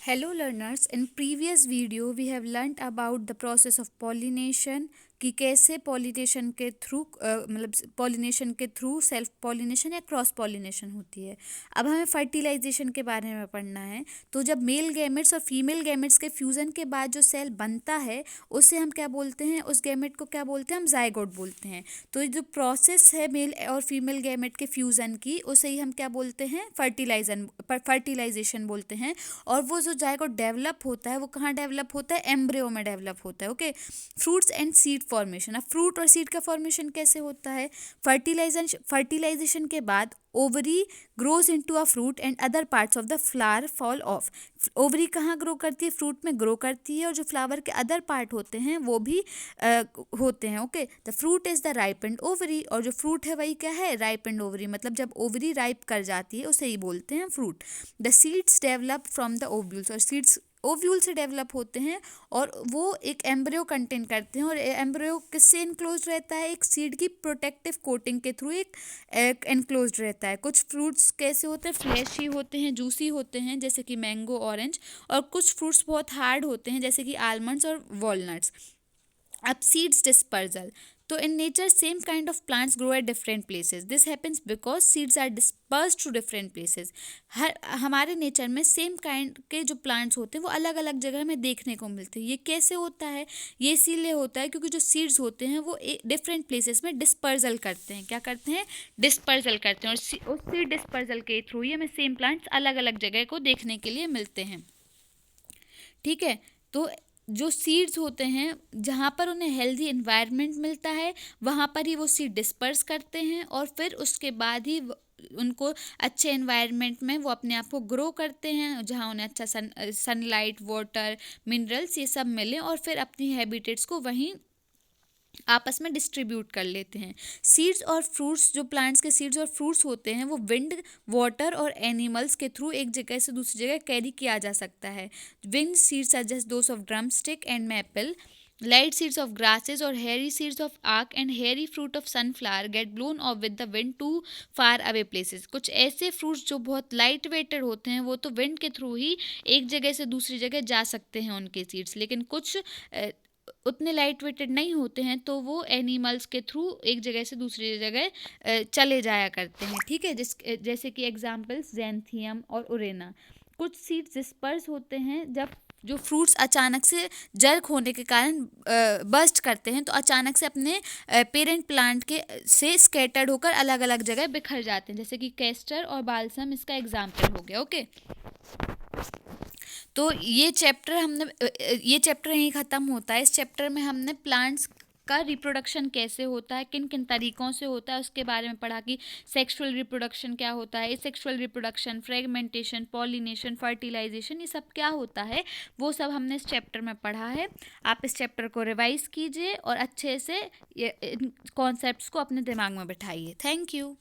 Hello learners, in previous video we have learnt about the process of pollination कि कैसे pollination के through मतलब pollination के through self pollination या cross pollination होती है। अब हमें फर्टिलाइजेशन के बारे में पढ़ना है। तो जब मेल गैमेट्स और फीमेल गैमेट्स के फ्यूज़न के बाद जो सेल बनता है उसे हम क्या बोलते हैं, उस गैमेट को क्या बोलते हैं, हम जाइगोट बोलते हैं। तो ये जो प्रोसेस है मेल और फीमेल गैमेट के फ्यूज़न की, उसे ही हम क्या बोलते हैं, फर्टिलाइजेशन बोलते हैं। और वो जो जाइगोट डेवलप होता है वो कहाँ डेवलप होता है, एम्ब्रियो में डेवलप होता है। Okay, fruits and seed formation. अब फ्रूट और सीड का फॉर्मेशन कैसे होता है, फर्टिलाइजेशन के बाद ovary grows into a fruit and other parts of the flower fall of. Ovary कहाँ ग्रो करती है, फ्रूट में ग्रो करती है, और जो फ्लावर के अदर पार्ट होते हैं वो भी होते हैं। Okay, the fruit is the ripened ovary, और जो फ्रूट है वही क्या है, राइपेंड ओवरी। मतलब जब ओवरी राइप कर जाती है उसे ही बोलते हैं fruit. The seeds develop from the ovules, और सीड्स ओव्यूल से डेवलप होते हैं और वो एक एम्ब्रियो कंटेन करते हैं। और एम्ब्रियो किससे इनक्लोज रहता है, एक सीड की प्रोटेक्टिव कोटिंग के थ्रू एक इनक्लोज रहता है। कुछ फ्रूट्स कैसे होते हैं, फ्लैशी होते हैं, जूसी होते हैं, जैसे कि मैंगो, ऑरेंज। और कुछ फ्रूट्स बहुत हार्ड होते हैं, जैसे कि आलमंड्स और वॉलनट्स। अब सीड्स डिस्पर्सल, तो in nature same kind of plants grow at different places. This happens because seeds are dispersed to different places. हमारे नेचर में सेम काइंड के जो प्लांट्स होते हैं वो अलग अलग जगह में देखने को मिलते हैं। ये कैसे होता है, ये इसीलिए होता है क्योंकि जो सीड्स होते हैं वो डिफरेंट प्लेसेस में डिस्पर्सल करते हैं। क्या करते हैं, डिस्पर्सल करते हैं, और उस सीड डिस्पर्सल के थ्रू ही हमें सेम प्लांट्स अलग अलग जगह को देखने के लिए मिलते हैं। ठीक है, तो जो सीड्स होते हैं जहाँ पर उन्हें हेल्दी इन्वायरमेंट मिलता है वहाँ पर ही वो सीड डिस्पर्स करते हैं, और फिर उसके बाद ही उनको अच्छे इन्वायरमेंट में वो अपने आप को ग्रो करते हैं, जहाँ उन्हें अच्छा सनलाइट, वाटर, मिनरल्स ये सब मिले, और फिर अपनी हैबिटेट्स को वहीं आपस में डिस्ट्रीब्यूट कर लेते हैं। सीड्स और फ्रूट्स, जो प्लांट्स के सीड्स और फ्रूट्स होते हैं वो विंड, वाटर और एनिमल्स के थ्रू एक जगह से दूसरी जगह कैरी किया जा सकता है। Wind seeds are just those of drumstick and maple, light seeds of grasses और हेयरी सीड्स ऑफ आक and hairy fruit of sunflower get blown off with the wind to far away places. कुछ ऐसे fruits जो बहुत light weighted होते हैं वो तो विंड के थ्रू ही एक जगह से दूसरी जगह जा सकते हैं उनके सीड्स, लेकिन कुछ उतने लाइट वेटेड नहीं होते हैं तो वो एनिमल्स के थ्रू एक जगह से दूसरी जगह चले जाया करते हैं। ठीक है, जैसे कि एग्जांपल्स जैंथियम और उरेना। कुछ सीड्स डिस्पर्स होते हैं जब जो फ्रूट्स अचानक से जर्क होने के कारण बर्स्ट करते हैं, तो अचानक से अपने पेरेंट प्लांट के से स्कैटर्ड होकर अलग अलग जगह बिखर जाते हैं, जैसे कि कैस्टर और बाल्सम इसका एग्जाम्पल हो गया। ओके, तो ये चैप्टर यहीं ख़त्म होता है। इस चैप्टर में हमने प्लांट्स का रिप्रोडक्शन कैसे होता है, किन किन तरीक़ों से होता है उसके बारे में पढ़ा कि सेक्सुअल रिप्रोडक्शन क्या होता है, asexual reproduction, fragmentation, pollination, fertilisation, ये सब क्या होता है वो सब हमने इस चैप्टर में पढ़ा है। आप इस चैप्टर को रिवाइज़ कीजिए और अच्छे से इन कॉन्सेप्ट्स को अपने दिमाग में बिठाइए। Thank you.